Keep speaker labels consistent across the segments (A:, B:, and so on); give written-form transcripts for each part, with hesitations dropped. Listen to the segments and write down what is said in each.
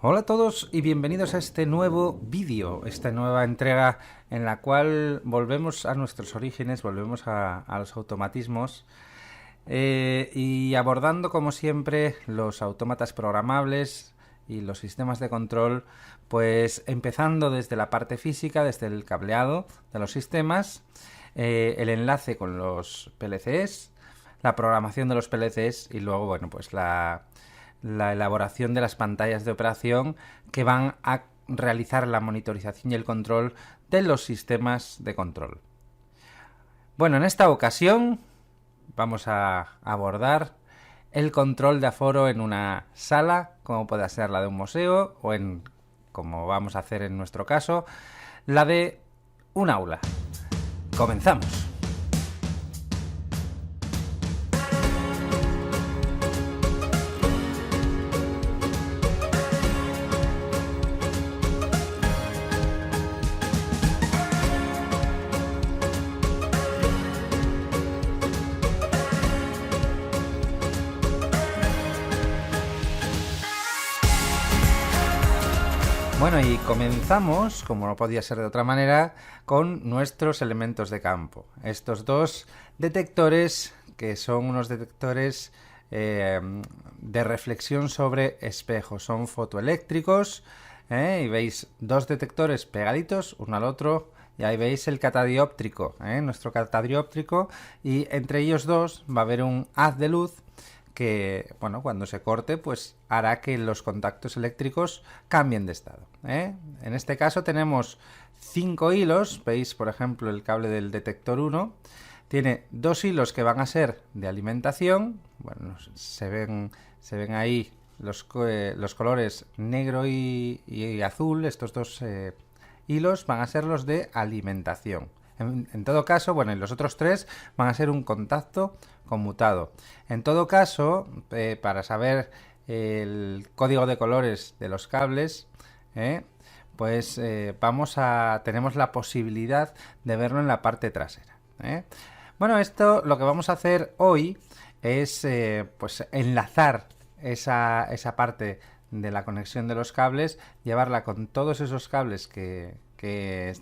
A: Hola a todos y bienvenidos a este nuevo vídeo, esta nueva entrega en la cual volvemos a nuestros orígenes, volvemos a los automatismos y abordando como siempre los autómatas programables y los sistemas de control, pues empezando desde la parte física, desde el cableado de los sistemas, el enlace con los PLCs, la programación de los PLCs y luego, bueno, pues la elaboración de las pantallas de operación que van a realizar la monitorización y el control de los sistemas de control. Bueno, en esta ocasión vamos a abordar el control de aforo en una sala, como puede ser la de un museo o en, como vamos a hacer en nuestro caso, la de un aula. Comenzamos. Bueno, y comenzamos, como no podía ser de otra manera, con nuestros elementos de campo. Estos dos detectores, que son unos detectores de reflexión sobre espejos, son fotoeléctricos, y veis dos detectores pegaditos uno al otro, y ahí veis el catadióptrico, nuestro catadióptrico, y entre ellos dos va a haber un haz de luz que, bueno, cuando se corte, pues hará que los contactos eléctricos cambien de estado. En este caso tenemos 5 hilos, veis por ejemplo el cable del detector 1, tiene 2 hilos que van a ser de alimentación, bueno, se ven ahí los colores negro y azul, estos dos hilos van a ser los de alimentación. En todo caso, bueno, y los otros tres van a ser un contacto conmutado. En todo caso, para saber el código de colores de los cables, pues tenemos la posibilidad de verlo en la parte trasera. Bueno, esto lo que vamos a hacer hoy es pues enlazar esa parte de la conexión de los cables, llevarla con todos esos cables que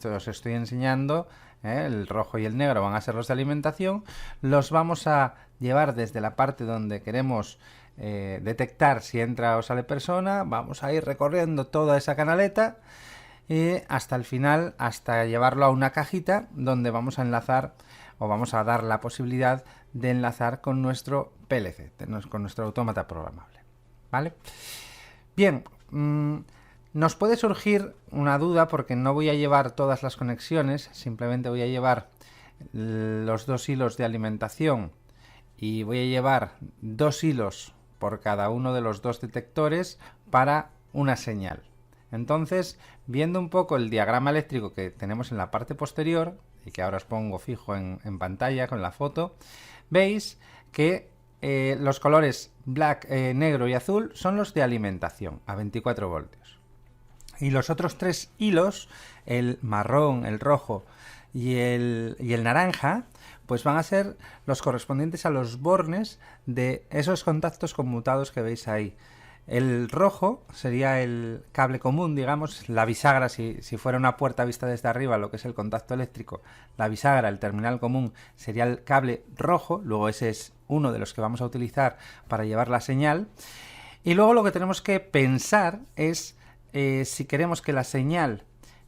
A: os estoy enseñando. El rojo y el negro van a ser los de alimentación. Los vamos a llevar desde la parte donde queremos detectar si entra o sale persona. Vamos a ir recorriendo toda esa canaleta hasta el final, hasta llevarlo a una cajita donde vamos a enlazar o vamos a dar la posibilidad de enlazar con nuestro PLC, con nuestro autómata programable. ¿Vale? Bien, nos puede surgir una duda porque no voy a llevar todas las conexiones, simplemente voy a llevar los 2 hilos de alimentación y voy a llevar 2 hilos por cada uno de los 2 detectores para una señal. Entonces, viendo un poco el diagrama eléctrico que tenemos en la parte posterior, y que ahora os pongo fijo en pantalla con la foto, veis que los colores black, negro y azul son los de alimentación a 24 voltios. Y los otros 3 hilos, el marrón, el rojo y el naranja, pues van a ser los correspondientes a los bornes de esos contactos conmutados que veis ahí. El rojo sería el cable común, digamos, la bisagra, si fuera una puerta vista desde arriba, lo que es el contacto eléctrico, la bisagra, el terminal común, sería el cable rojo, luego ese es uno de los que vamos a utilizar para llevar la señal. Y luego lo que tenemos que pensar es si queremos que la señal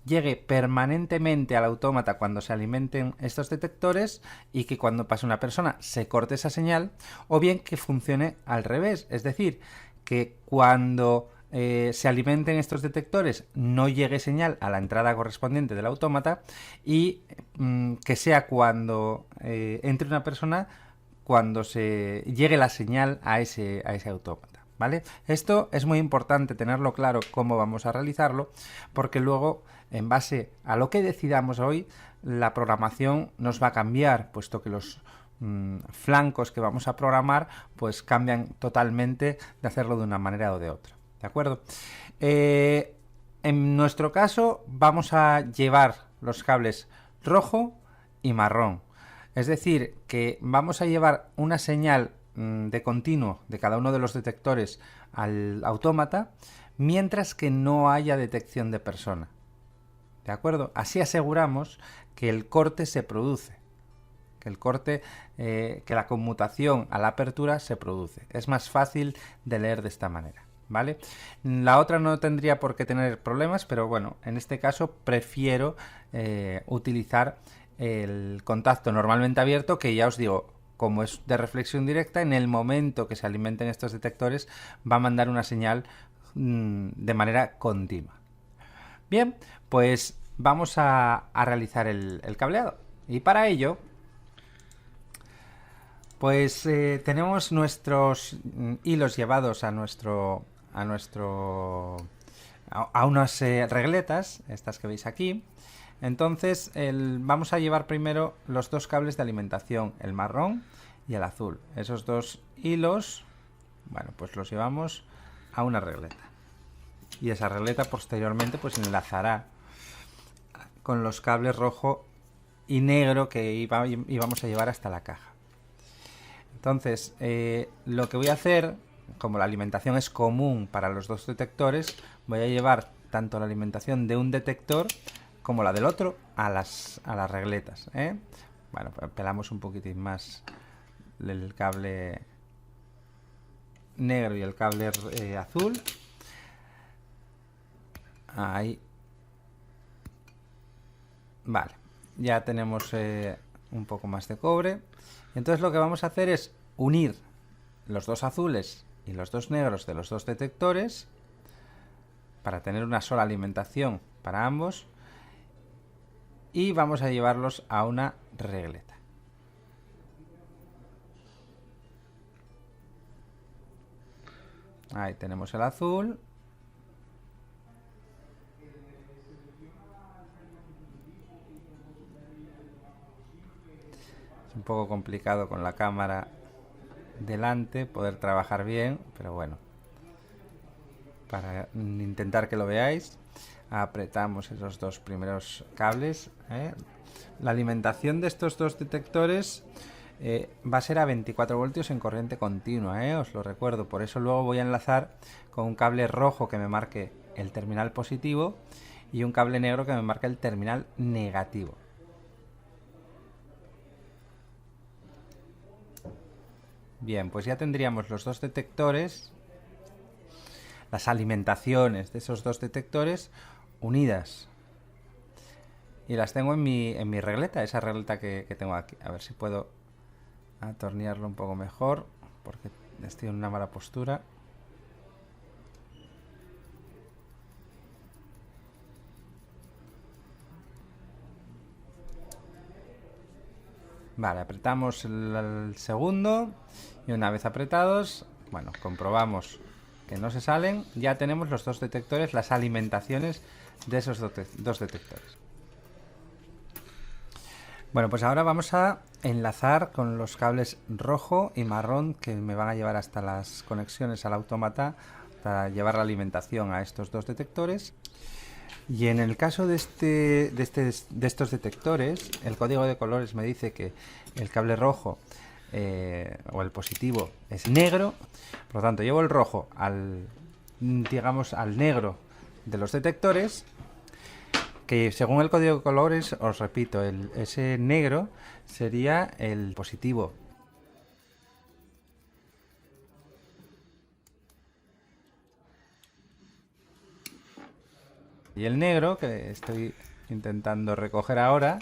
A: llegue permanentemente al autómata cuando se alimenten estos detectores y que cuando pase una persona se corte esa señal, o bien que funcione al revés, es decir, que cuando se alimenten estos detectores no llegue señal a la entrada correspondiente del autómata y que sea cuando entre una persona cuando se llegue la señal a ese autómata. ¿Vale? Esto es muy importante tenerlo claro cómo vamos a realizarlo, porque luego, en base a lo que decidamos hoy, la programación nos va a cambiar, puesto que los flancos que vamos a programar pues cambian totalmente de hacerlo de una manera o de otra. ¿De acuerdo? En nuestro caso vamos a llevar los cables rojo y marrón. Es decir, que vamos a llevar una señal de continuo de cada uno de los detectores al autómata, mientras que no haya detección de persona. ¿De acuerdo? Así aseguramos que el corte se produce, que el corte, que la conmutación a la apertura se produce. Es más fácil de leer de esta manera, ¿vale? La otra no tendría por qué tener problemas, pero bueno, en este caso prefiero utilizar el contacto normalmente abierto, que ya os digo, como es de reflexión directa, en el momento que se alimenten estos detectores va a mandar una señal de manera continua. Bien, pues vamos a realizar el cableado. Y para ello, pues tenemos nuestros hilos llevados a unas regletas, estas que veis aquí. Entonces vamos a llevar primero los dos cables de alimentación, el marrón y el azul. Esos dos hilos, bueno, pues los llevamos a una regleta. Y esa regleta posteriormente pues enlazará con los cables rojo y negro que íbamos a llevar hasta la caja. Entonces, lo que voy a hacer, como la alimentación es común para los dos detectores, voy a llevar tanto la alimentación de un detector como la del otro a las regletas, ¿eh? Bueno, pues pelamos un poquitín más el cable negro y el cable azul. Ahí. Vale, ya tenemos un poco más de cobre. Entonces lo que vamos a hacer es unir los dos azules y los dos negros de los dos detectores para tener una sola alimentación para ambos, y vamos a llevarlos a una regleta. Ahí tenemos el azul. Es un poco complicado con la cámara delante poder trabajar bien, pero bueno, para intentar que lo veáis, apretamos esos dos primeros cables, ¿eh? La alimentación de estos dos detectores va a ser a 24 voltios en corriente continua, os lo recuerdo. Por eso luego voy a enlazar con un cable rojo que me marque el terminal positivo y un cable negro que me marque el terminal negativo. Bien, pues ya tendríamos los dos detectores, las alimentaciones de esos dos detectores unidas. Y las tengo en mi regleta, esa regleta que tengo aquí. A ver si puedo atornillarlo un poco mejor, porque estoy en una mala postura. Vale, apretamos el segundo y una vez apretados, bueno, comprobamos que no se salen. Ya tenemos los dos detectores, las alimentaciones de esos dos detectores. Bueno, pues ahora vamos a enlazar con los cables rojo y marrón que me van a llevar hasta las conexiones al autómata para llevar la alimentación a estos dos detectores. Y en el caso de estos detectores, el código de colores me dice que el cable rojo o el positivo es negro. Por lo tanto, llevo el rojo digamos, al negro de los detectores, que según el código de colores, os repito, ese negro sería el positivo. Y el negro, que estoy intentando recoger ahora,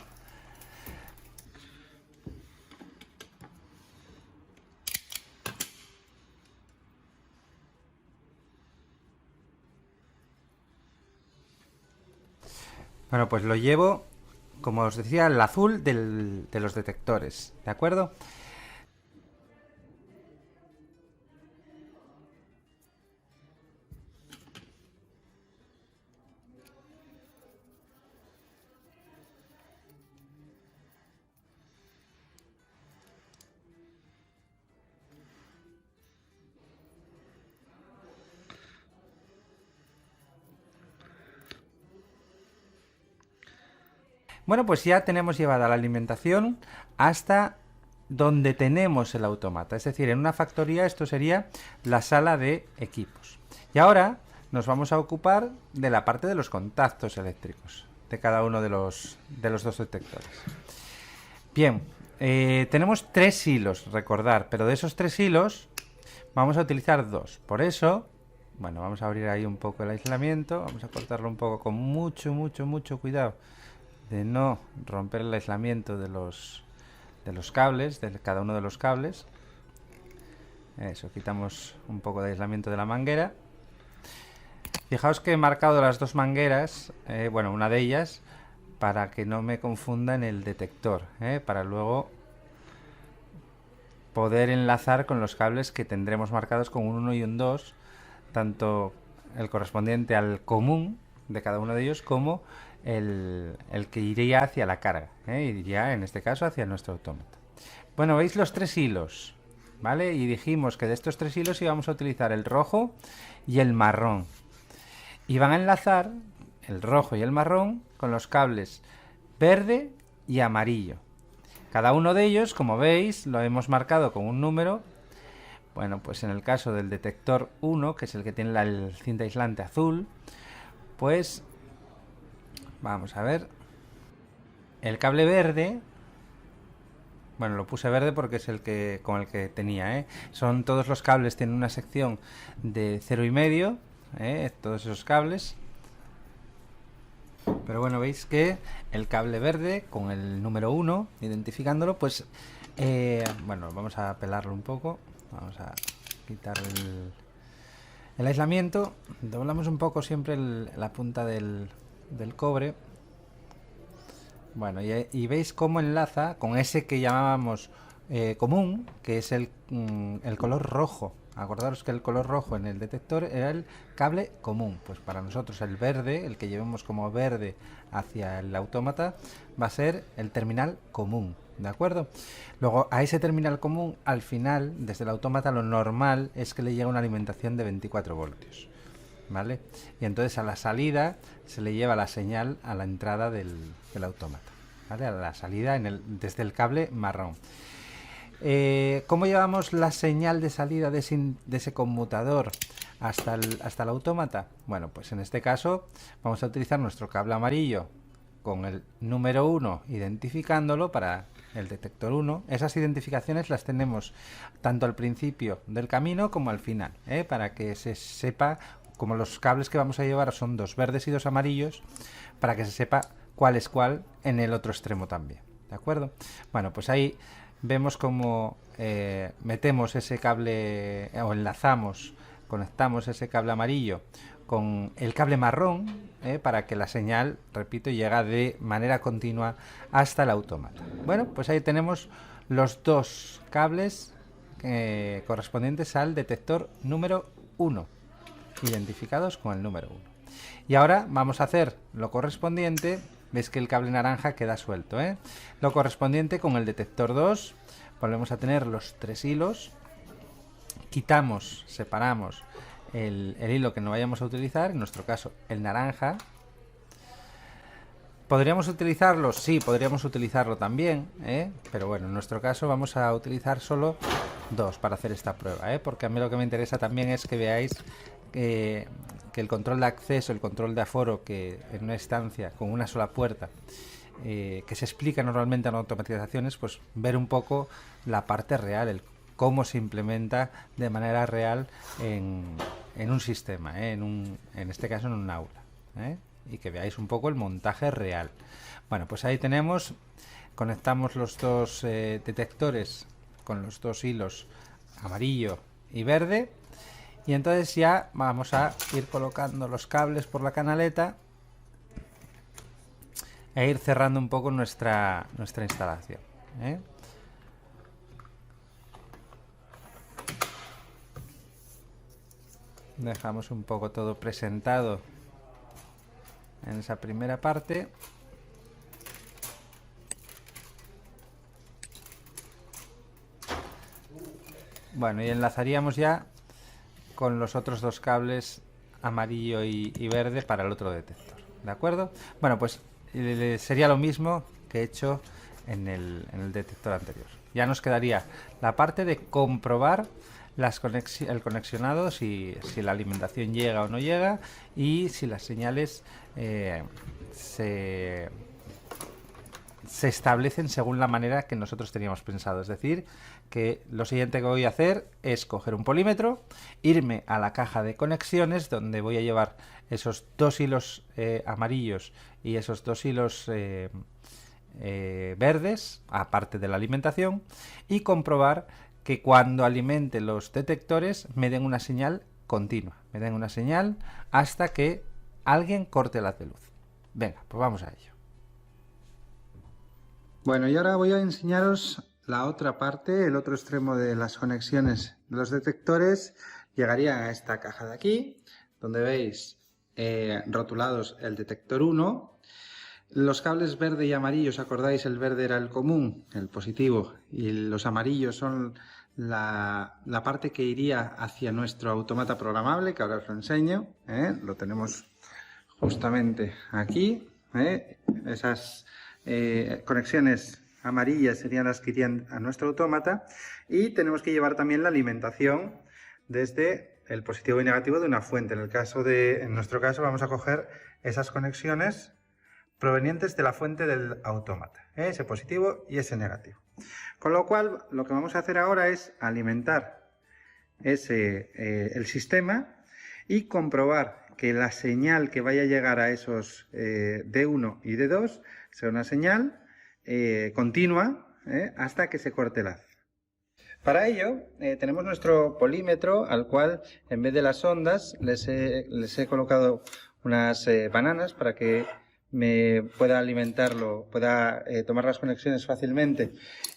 A: bueno, pues lo llevo, como os decía, el azul de los detectores, ¿de acuerdo? Bueno, pues ya tenemos llevada la alimentación hasta donde tenemos el autómata. Es decir, en una factoría esto sería la sala de equipos. Y ahora nos vamos a ocupar de la parte de los contactos eléctricos de cada uno de los dos detectores. Bien, tenemos 3 hilos, recordar, pero de esos 3 hilos vamos a utilizar 2. Por eso, bueno, vamos a abrir ahí un poco el aislamiento, vamos a cortarlo un poco con mucho cuidado de no romper el aislamiento de los cables, de cada uno de los cables. Eso, quitamos un poco de aislamiento de la manguera. Fijaos que he marcado las 2 mangueras, bueno, una de ellas, para que no me confunda en el detector, para luego poder enlazar con los cables que tendremos marcados con un 1 y un 2, tanto el correspondiente al común de cada uno de ellos como el que iría hacia la carga, iría en este caso hacia nuestro autómata. Bueno, veis los 3 hilos, ¿vale? Y dijimos que de estos 3 hilos íbamos a utilizar el rojo y el marrón. Y van a enlazar el rojo y el marrón con los cables verde y amarillo. Cada uno de ellos, como veis, lo hemos marcado con un número. Bueno, pues en el caso del detector 1, que es el que tiene el cinta aislante azul, pues vamos a ver. El cable verde, bueno, lo puse verde porque es el que con el que tenía, son todos los cables, tienen una sección de 0,5, todos esos cables. Pero bueno, veis que el cable verde con el número 1, identificándolo, pues bueno, vamos a pelarlo un poco. Vamos a quitar el aislamiento. Doblamos un poco siempre la punta del cobre. Bueno, y veis cómo enlaza con ese que llamábamos común, que es el color rojo. Acordaros que el color rojo en el detector era el cable común. Pues para nosotros el verde, el que llevemos como verde hacia el autómata, va a ser el terminal común, ¿de acuerdo? Luego a ese terminal común, al final, desde el autómata, lo normal es que le llegue una alimentación de 24 voltios, ¿vale? Y entonces a la salida se le lleva la señal a la entrada del autómata, ¿vale? A la salida desde el cable marrón. ¿Cómo llevamos la señal de salida de ese conmutador hasta el autómata? Bueno, pues en este caso vamos a utilizar nuestro cable amarillo con el número 1 identificándolo para el detector 1. Esas identificaciones las tenemos tanto al principio del camino como al final, para que se sepa, como los cables que vamos a llevar son 2 verdes y 2 amarillos, para que se sepa cuál es cuál en el otro extremo también, ¿de acuerdo? Bueno, pues ahí vemos cómo metemos ese cable o enlazamos, conectamos ese cable amarillo con el cable marrón, para que la señal, repito, llegue de manera continua hasta el autómata. Bueno, pues ahí tenemos los 2 cables correspondientes al detector número 1, identificados con el número 1. Y ahora vamos a hacer lo correspondiente. Veis que el cable naranja queda suelto, Lo correspondiente con el detector 2, volvemos a tener los 3 hilos, quitamos, separamos el hilo que no vayamos a utilizar, en nuestro caso el naranja. ¿Podríamos utilizarlo? Sí, podríamos utilizarlo también, pero bueno, en nuestro caso vamos a utilizar solo 2 para hacer esta prueba, porque a mí lo que me interesa también es que veáis que el control de acceso, el control de aforo, que en una estancia con una sola puerta, que se explica normalmente en automatizaciones, pues ver un poco la parte real, cómo se implementa de manera real en un sistema, en este caso en un aula, y que veáis un poco el montaje real. Bueno, pues ahí tenemos, conectamos los 2 detectores con los 2 hilos amarillo y verde. Y entonces ya vamos a ir colocando los cables por la canaleta e ir cerrando un poco nuestra instalación, Dejamos un poco todo presentado en esa primera parte. Bueno, y enlazaríamos ya con los otros 2 cables amarillo y verde para el otro detector, ¿de acuerdo? Bueno, pues sería lo mismo que he hecho en el detector anterior. Ya nos quedaría la parte de comprobar el conexionado, si la alimentación llega o no llega, y si las señales se establecen según la manera que nosotros teníamos pensado. Es decir, que lo siguiente que voy a hacer es coger un polímetro, irme a la caja de conexiones, donde voy a llevar esos dos hilos amarillos y esos dos hilos verdes, aparte de la alimentación, y comprobar que cuando alimente los detectores me den una señal continua, me den una señal hasta que alguien corte la haz de luz. Venga, pues vamos a ello. Bueno, y ahora voy a enseñaros la otra parte, el otro extremo de las conexiones de los detectores. Llegaría a esta caja de aquí, donde veis rotulados el detector 1. Los cables verde y amarillo, ¿os acordáis? El verde era el común, el positivo, y los amarillos son la parte que iría hacia nuestro autómata programable, que ahora os lo enseño. Lo tenemos justamente aquí. Esas conexiones amarillas serían las que irían a nuestro autómata, y tenemos que llevar también la alimentación desde el positivo y negativo de una fuente. En nuestro caso vamos a coger esas conexiones provenientes de la fuente del autómata, ese positivo y ese negativo. Con lo cual, lo que vamos a hacer ahora es alimentar el sistema y comprobar que la señal que vaya a llegar a esos D1 y D2 sea una señal continua hasta que se corte el haz. Para ello tenemos nuestro polímetro, al cual en vez de las ondas les he colocado unas bananas para que me pueda alimentarlo, pueda tomar las conexiones fácilmente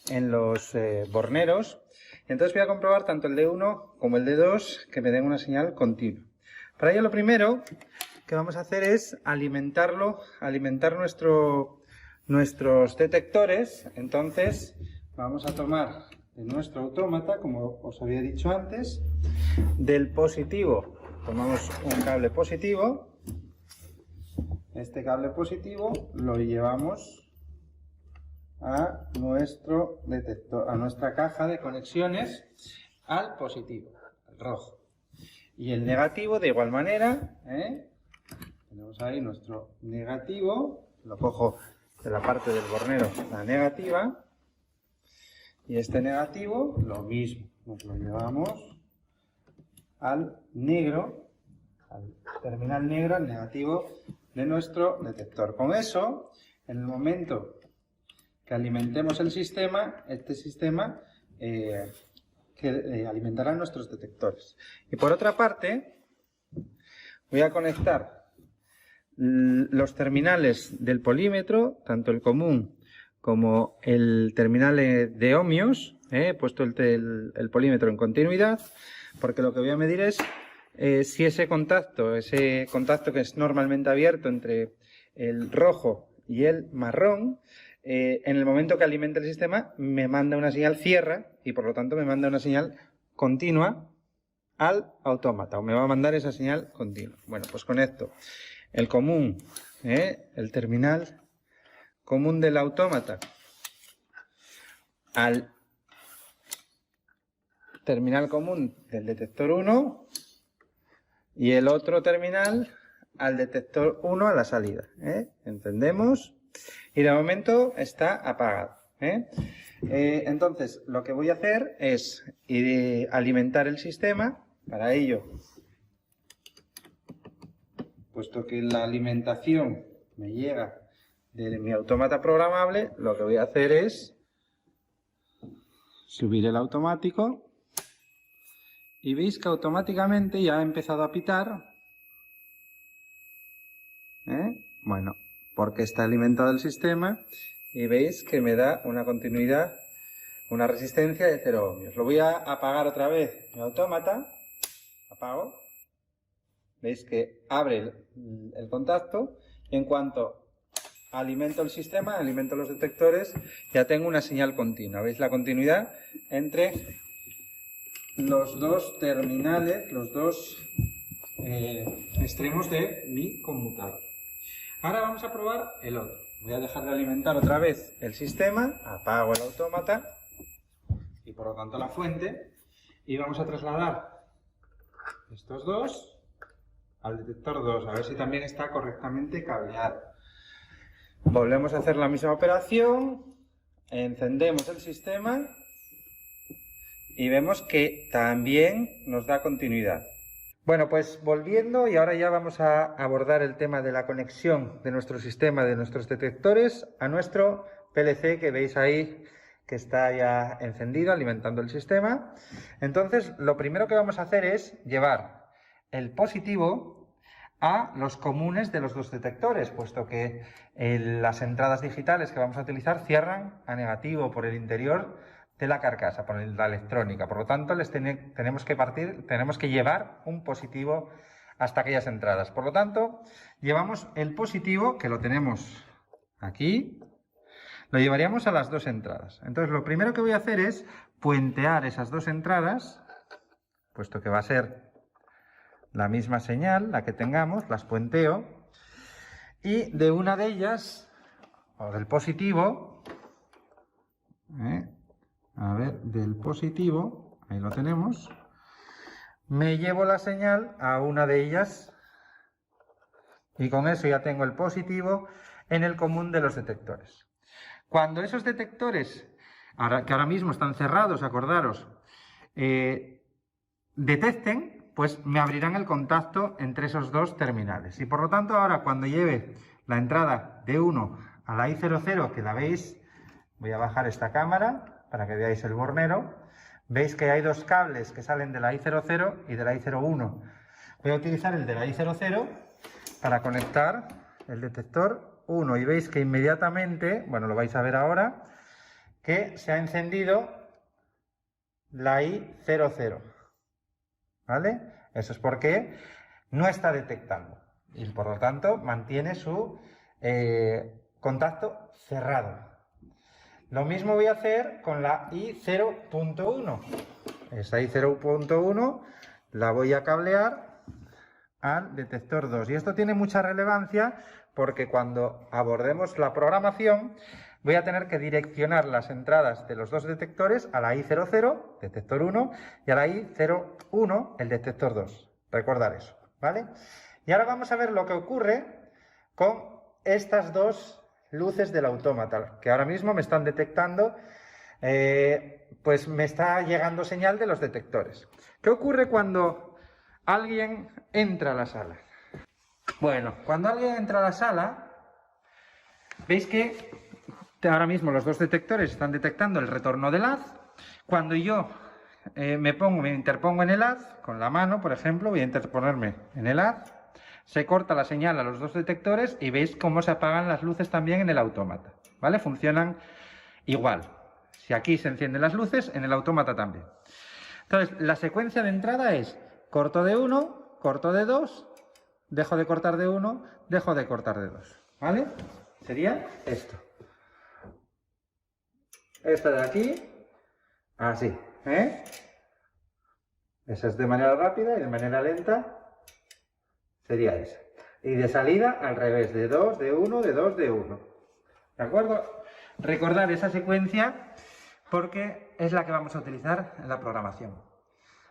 A: en los borneros. Entonces voy a comprobar tanto el D1 como el D2 que me den una señal continua. Para ello lo primero que vamos a hacer es alimentar nuestros detectores. Entonces vamos a tomar de nuestro autómata, como os había dicho antes, del positivo tomamos un cable positivo. Este cable positivo lo llevamos a nuestro detector, a nuestra caja de conexiones, al positivo, al rojo. Y el negativo de igual manera, tenemos ahí nuestro negativo, lo cojo de la parte del bornero, la negativa, y este negativo lo mismo, nos lo llevamos al negro, al terminal negro, al negativo de nuestro detector. Con eso, en el momento que alimentemos el sistema, este sistema alimentará nuestros detectores. Y por otra parte, voy a conectar los terminales del polímetro, tanto el común como el terminal de ohmios. He puesto el polímetro en continuidad, porque lo que voy a medir es si ese contacto que es normalmente abierto entre el rojo y el marrón, en el momento que alimente el sistema me manda una señal cierra, y por lo tanto me manda una señal continua al autómata, o me va a mandar esa señal continua. Bueno, pues conecto el común, el terminal común del autómata, al terminal común del detector 1, y el otro terminal al detector 1 a la salida. ¿Entendemos? Y de momento está apagado. Entonces, lo que voy a hacer es alimentar el sistema. Para ello, puesto que la alimentación me llega de mi autómata programable, lo que voy a hacer es subir el automático. Y veis que automáticamente ya ha empezado a pitar. Bueno, porque está alimentado el sistema, y veis que me da una continuidad, una resistencia de 0 ohmios. Lo voy a apagar otra vez mi autómata. Apago. Veis que abre el contacto, y en cuanto alimento el sistema, alimento los detectores, ya tengo una señal continua. ¿Veis la continuidad entre los dos terminales, los dos extremos de mi conmutador? Ahora vamos a probar el otro. Voy a dejar de alimentar otra vez el sistema, apago el autómata y por lo tanto la fuente, Y vamos a trasladar estos dos al detector 2, a ver si también está correctamente cableado. Volvemos a hacer la misma operación, encendemos el sistema y vemos que también nos da continuidad. Bueno, pues volviendo, y ahora ya vamos a abordar el tema de la conexión de nuestro sistema, de nuestros detectores, a nuestro PLC que veis ahí que está ya encendido, alimentando el sistema. Entonces, lo primero que vamos a hacer es llevar el positivo a los comunes de los dos detectores, puesto que las entradas digitales que vamos a utilizar cierran a negativo por el interior de la carcasa, por la electrónica. Por lo tanto, tenemos que llevar un positivo hasta aquellas entradas. Por lo tanto, llevamos el positivo, que lo tenemos aquí, lo llevaríamos a las dos entradas. Entonces, lo primero que voy a hacer es puentear esas dos entradas, puesto que va a ser la misma señal, la que tengamos, las puenteo, y de una de ellas, o del positivo, del positivo, ahí lo tenemos, me llevo la señal a una de ellas y con eso ya tengo el positivo en el común de los detectores. Cuando esos detectores, que ahora mismo están cerrados, acordaros, detecten, pues me abrirán el contacto entre esos dos terminales. Y por lo tanto, ahora cuando lleve la entrada de 1 a la I00, que la veis, voy a bajar esta cámara para que veáis el bornero. Veis que hay dos cables que salen de la I00 y de la I01. Voy a utilizar el de la I00 para conectar el detector 1 y veis que inmediatamente, bueno, lo vais a ver ahora, que se ha encendido la I00. ¿Vale? Eso es porque no está detectando y por lo tanto mantiene su contacto cerrado. Lo mismo voy a hacer con la I0.1. Esa I0.1 la voy a cablear al detector 2. Y esto tiene mucha relevancia porque cuando abordemos la programación voy a tener que direccionar las entradas de los dos detectores a la I00, detector 1, y a la I01, el detector 2. Recordar eso, ¿vale? Y ahora vamos a ver lo que ocurre con estas dos luces del autómata, que ahora mismo me están detectando, pues me está llegando señal de los detectores. ¿Qué ocurre cuando alguien entra a la sala? Bueno, cuando alguien entra a la sala, veis que ahora mismo los dos detectores están detectando el retorno del haz. Cuando yo me interpongo en el haz, con la mano, por ejemplo, voy a interponerme en el haz, se corta la señal a los dos detectores y veis cómo se apagan las luces también en el autómata, ¿vale? Funcionan igual. Si aquí se encienden las luces, en el autómata también. Entonces, la secuencia de entrada es corto de 1, corto de 2, dejo de cortar de 1, dejo de cortar de 2, ¿vale? Sería esto. Esta de aquí, así, ¿eh? Esa es de manera rápida y de manera lenta sería esa. Y de salida al revés, de 2, de 1, de 2, de 1. ¿De acuerdo? Recordad esa secuencia porque es la que vamos a utilizar en la programación.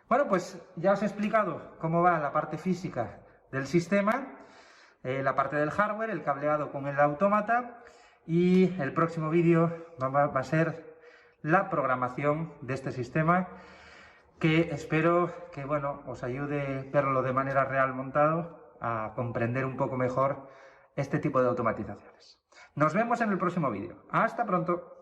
A: Bueno, pues ya os he explicado cómo va la parte física del sistema, la parte del hardware, el cableado con el autómata, y el próximo vídeo va a ser la programación de este sistema, que espero que, bueno, os ayude a verlo de manera real montado, a comprender un poco mejor este tipo de automatizaciones. Nos vemos en el próximo vídeo. ¡Hasta pronto!